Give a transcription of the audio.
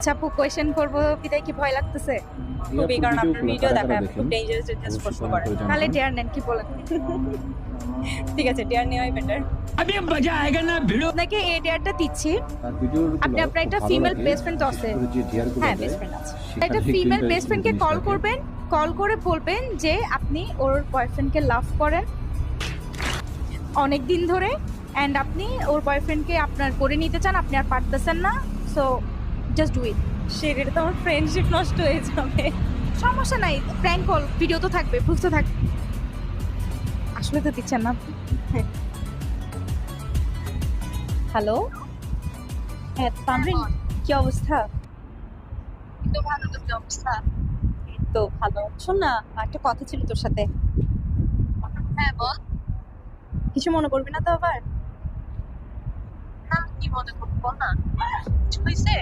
আচ্ছা আপু কোয়েশ্চেন করবো বিদায় কি ভয় লাগতেছে? খুবই, কারণ আপনার ভিডিও দেখায় আপনি খুব ডেঞ্জারাস ডেঞ্জারাস প্রশ্ন করেন। তাহলে ডেয়ার নেন, কি বলেন? ঠিক আছে, ডেয়ার নেওয়াই বেটার। अभी मजा आएगा ना भिड़ो। আপনাকে এই ডেয়ারটা দিচ্ছি। আপনি আপনার একটা ফিমেল বেস্ট ফ্রেন্ড আছে, হ্যাঁ, বেস্ট ফ্রেন্ড আছে। একটা ফিমেল বেস্ট ফ্রেন্ডকে কল করবেন, কল করে বলবেন যে আপনি ওর বয়ফ্রেন্ডকে লাভ করেন অনেক দিন ধরে, অ্যান্ড আপনি ওর বয়ফ্রেন্ডকে আপনার করে নিতে চান, আপনি আর পারতেছেন না, সো জাস্ট ডু ইট। সেটা তো আমার ফ্রেন্ডশিপ নষ্ট হয়ে যাবে। সমস্যা নাই, প্র্যাঙ্ক কল, ভিডিও তো থাকবে, প্রুফ তো থাকবে। আসলে তো দিচ্ছেন না। হ্যালো, হ্যাঁ তামরিন, কি অবস্থা? তো ভালো, তো কি অবস্থা? এই তো ভালো। শোন না, একটা কথা ছিল তোর সাথে। হ্যাঁ বল। কিছু মনে করবি না তো আবার? না, কি মনে করবো, বল না। কিছু হয়েছে?